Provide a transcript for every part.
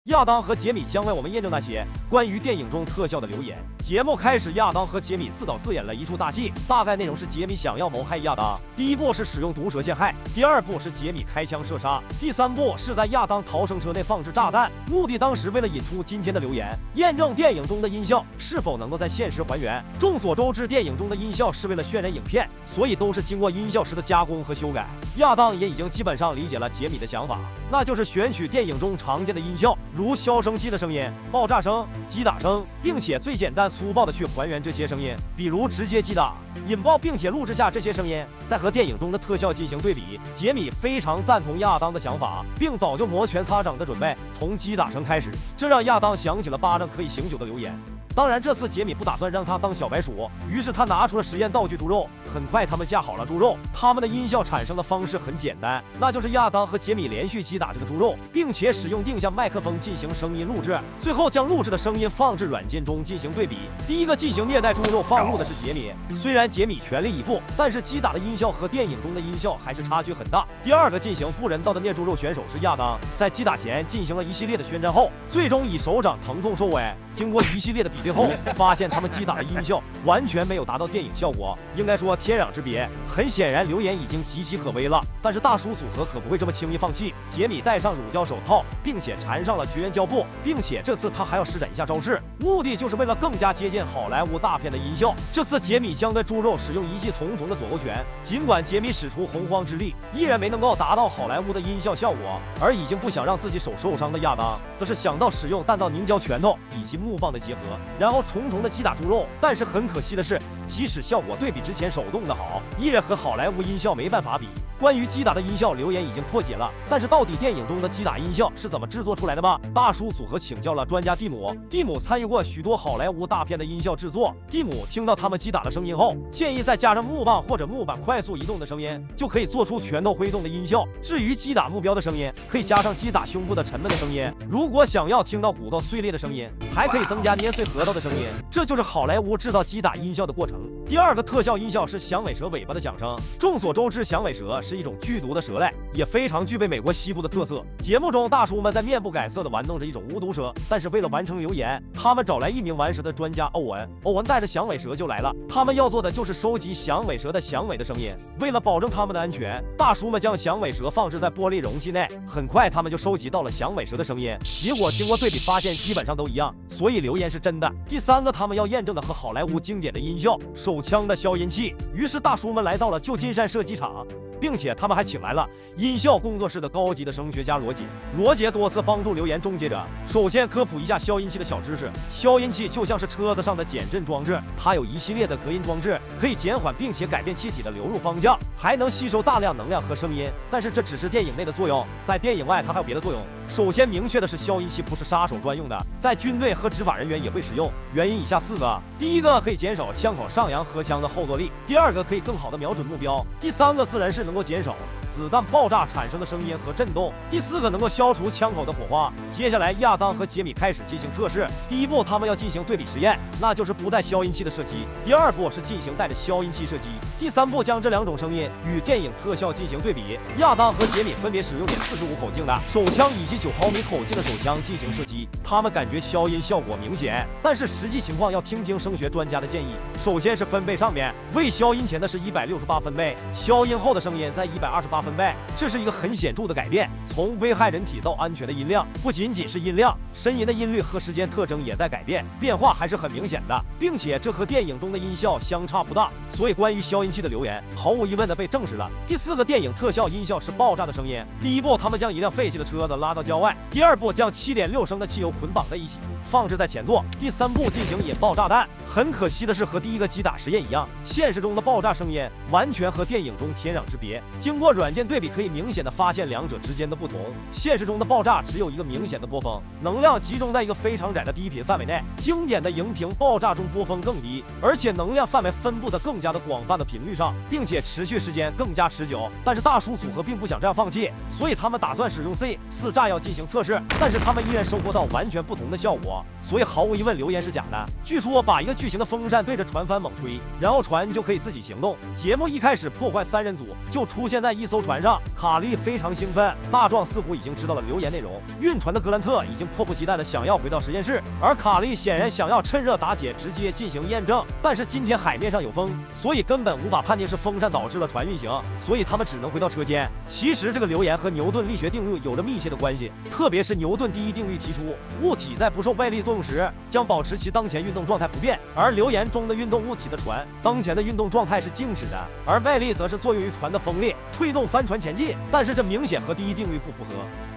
亚当和杰米将为我们验证那些关于电影中特效的留言。节目开始，亚当和杰米自导自演了一出大戏，大概内容是杰米想要谋害亚当。第一步是使用毒蛇陷害，第二步是杰米开枪射杀，第三步是在亚当逃生车内放置炸弹。目的当时为了引出今天的留言，验证电影中的音效是否能够在现实还原。众所周知，电影中的音效是为了渲染影片，所以都是经过音效师的加工和修改。亚当也已经基本上理解了杰米的想法，那就是选取电影中常见的音效，如消声器的声音、爆炸声、击打声，并且最简单粗暴的去还原这些声音，比如直接击打、引爆，并且录制下这些声音，再和电影中的特效进行对比。杰米非常赞同亚当的想法，并早就摩拳擦掌的准备从击打声开始，这让亚当想起了巴掌可以醒酒的留言。当然，这次杰米不打算让他当小白鼠，于是他拿出了实验道具猪肉。很快，他们架好了猪肉，他们的音效产生的方式很简单，那就是亚当和杰米连续击打这个猪肉，并且使用定向麦克风进行声音录制，最后将录制的声音放置软件中进行对比。第一个进行虐待猪肉放入的是杰米，虽然杰米全力以赴，但是击打的音效和电影中的音效还是差距很大。第二个进行不人道的虐猪肉选手是亚当，在击打前进行了一系列的宣战后，最终以手掌疼痛收尾。经过一系列的比对后，发现他们击打的音效完全没有达到电影效果，应该说天壤之别。很显然，留言已经岌岌可危了。但是大叔组合可不会这么轻易放弃。杰米戴上乳胶手套，并且缠上了绝缘胶布，并且这次他还要施展一下招式，目的就是为了更加接近好莱坞大片的音效。这次杰米将对猪肉使用一记重重的左勾拳，尽管杰米使出洪荒之力，依然没能够达到好莱坞的音效效果。而已经不想让自己手受伤的亚当，则是想到使用弹道凝胶拳头以及木棒的结合，然后重重的击打猪肉。但是很可惜的是，即使效果对比之前手动的好，依然和好莱坞音效没办法比。关于击打的音效留言已经破解了，但是到底电影中的击打音效是怎么制作出来的吗？大叔组合请教了专家蒂姆，蒂姆参与过许多好莱坞大片的音效制作。蒂姆听到他们击打的声音后，建议再加上木棒或者木板快速移动的声音，就可以做出拳头挥动的音效。至于击打目标的声音，可以加上击打胸部的沉闷的声音。如果想要听到骨头碎裂的声音，还可以增加捏碎核桃的声音。这就是好莱坞制造击打音效的过程。第二个特效音效是响尾蛇尾巴的响声。众所周知，响尾蛇是一种剧毒的蛇类，也非常具备美国西部的特色。节目中，大叔们在面不改色的玩弄着一种无毒蛇，但是为了完成留言，他们找来一名玩蛇的专家欧文。欧文带着响尾蛇就来了，他们要做的就是收集响尾蛇的响尾的声音。为了保证他们的安全，大叔们将响尾蛇放置在玻璃容器内。很快，他们就收集到了响尾蛇的声音，结果经过对比发现基本上都一样，所以留言是真的。第三个，他们要验证的和好莱坞经典的音效，手枪的消音器。于是大叔们来到了旧金山射击场，并且他们还请来了音效工作室的高级的声学家罗杰。罗杰多次帮助留言终结者。首先科普一下消音器的小知识，消音器就像是车子上的减震装置，它有一系列的隔音装置，可以减缓并且改变气体的流入方向，还能吸收大量能量和声音。但是这只是电影内的作用，在电影外它还有别的作用。首先明确的是，消音器不是杀手专用的，在军队和执法人员也会使用。原因以下4个：第一个可以减少枪口上扬荷枪的后坐力；第二个可以更好的瞄准目标；第三个自然是能够减少子弹爆炸产生的声音和震动；第4个能够消除枪口的火花。接下来，亚当和杰米开始进行测试。第一步，他们要进行对比实验，那就是不带消音器的射击；第二步是进行带着消音器射击；第三步将这两种声音与电影特效进行对比。亚当和杰米分别使用.45口径的手枪以及9毫米口径的手枪进行射击，他们感觉消音效果明显，但是实际情况要听听声学专家的建议。首先是分贝上面，未消音前的是168分贝，消音后的声音在128分贝，这是一个很显著的改变。从危害人体到安全的音量，不仅仅是音量，呻吟的音律和时间特征也在改变，变化还是很明显的，并且这和电影中的音效相差不大。所以关于消音器的留言毫无疑问的被证实了。第4个电影特效音效是爆炸的声音。第一步，他们将一辆废弃的车子拉到郊外；第二步，将7.6升的汽油捆绑在一起，放置在前座；第三步，进行引爆炸弹。很可惜的是，和第一个击打实验一样，现实中的爆炸声音完全和电影中天壤之别。经过软件对比，可以明显的发现两者之间的不同。现实中的爆炸只有一个明显的波峰，能量集中在一个非常窄的低频范围内；经典的荧屏爆炸中波峰更低，而且能量范围分布的更加的广泛的频率上，并且持续时间更加持久。但是大叔组合并不想这样放弃，所以他们打算使用 C4 炸药进行测试，但是他们依然收获到完全不同的效果。所以毫无疑问流言是假的。据说把一个巨型的风扇对着船帆猛吹，然后船就可以自己行动。节目一开始破坏三人组就出现在一艘船上，卡莉非常兴奋，大壮似乎已经知道了流言内容。晕船的格兰特已经迫不及待的想要回到实验室，而卡莉显然想要趁热打铁，直接进行验证。但是今天海面上有风，所以根本无法判定是风扇导致了船运行，所以他们只能回到车间。其实这个流言和牛顿力学定律有着密切的关系，特别是牛顿第一定律提出，物体在不受外力作用时将保持其当前运动状态不变，而流言中的运动物体的船当前的运动状态是静止的，而外力则是作用于船的风力推动帆船前进，但是这明显和第一定律不符合。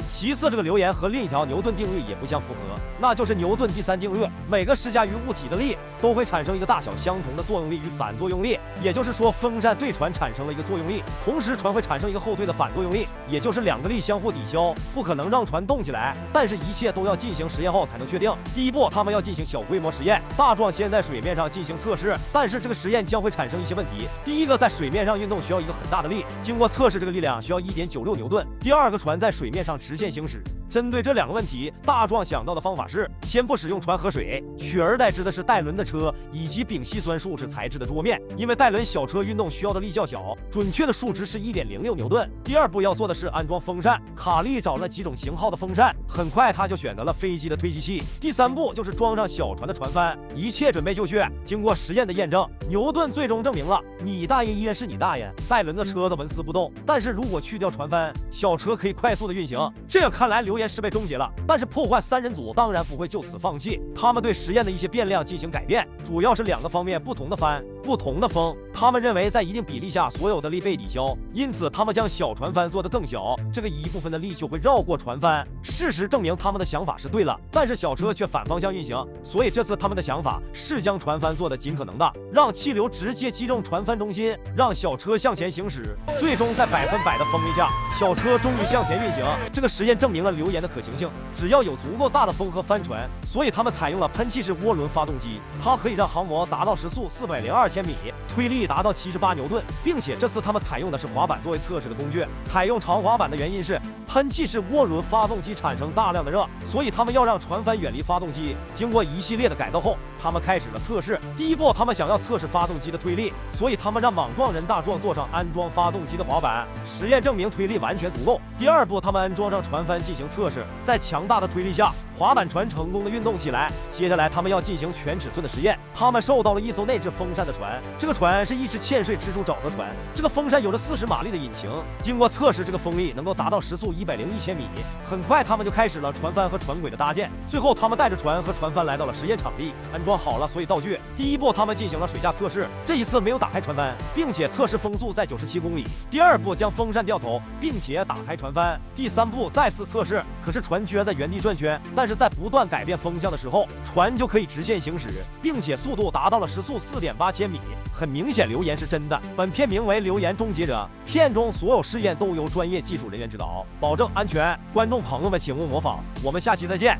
其次，这个流言和另一条牛顿定律也不相符合，那就是牛顿第三定律，每个施加于物体的力都会产生一个大小相同的作用力与反作用力，也就是说风扇对船产生了一个作用力，同时船会产生一个后退的反作用力，也就是两个力相互抵消，不可能让船动起来。但是一切都要进行实验后才能确定。第一步，他们要进行小规模实验，大壮先在水面上进行测试，但是这个实验将会产生一些问题。第一个，在水面上运动需要一个很大的力，经过测试这个力量需要 1.96 牛顿。第二个，船在水面上直线行驶。针对这两个问题，大壮想到的方法是先不使用船和水，取而代之的是带轮的车以及丙烯酸树脂材质的桌面，因为带轮小车运动需要的力较小，准确的数值是 1.06 牛顿。第二步要做的是安装风扇，卡莉找了几种型号的风扇，很快他就选择了飞机的推机器。第三步就是装上小船的船帆，一切准备就绪。经过实验的验证，牛顿最终证明了你大爷依然是你大爷，带轮的车子纹丝不动，但是如果去掉船帆，小车可以快速的运行。这样看来流言是被终结了，但是破坏三人组当然不会就此放弃，他们对实验的一些变量进行改变，主要是两个方面：不同的帆，不同的风。他们认为在一定比例下所有的力被抵消，因此他们将小船帆做得更小，这个一部分的力就会绕过船帆。事实证明他们的想法是对了，但是小车却反方向运行，所以这次他们的想法是将船帆做得尽可能大，让气流直接击中船帆中心，让小车向前行驶。最终在100%的风力下，小车终于向前运行。这个实验证明了流言的可行性，只要有足够大的风和帆船，所以他们采用了喷气式涡轮发动机，它可以让航模达到时速402千米，推力达到78牛顿，并且这次他们采用的是滑板作为测试的工具。采用长滑板的原因是喷气式涡轮发动机产生大量的热，所以他们要让船帆远离发动机。经过一系列的改造后，他们开始了测试。第一步，他们想要测试发动机的推力，所以他们让莽撞人大壮坐上安装发动机的滑板，实验证明推力完全足够。第二步，他们安装上船帆进行测试，在强大的推力下，滑板船成功的运动起来。接下来他们要进行全尺寸的实验，他们受到了一艘内置风扇的船，这个船是一只欠税蜘蛛沼泽船，这个风扇有着40马力的引擎，经过测试，这个风力能够达到时速101千米。很快他们就开始了船帆和船轨的搭建，最后他们带着船和船帆来到了实验场地，安装好了所有道具。第一步，他们进行了水下测试，这一次没有打开船帆，并且测试风速在97公里。第二步，将风扇掉头，并且打开船帆。第三步，再次测试，可是船居然在原地转圈，但是在不断改变风向的时候，船就可以直线行驶，并且速度达到了时速4.8千米。很明显流言是真的。本片名为《流言终结者》，片中所有试验都由专业技术人员指导，保证安全。观众朋友们请勿模仿，我们下期再见。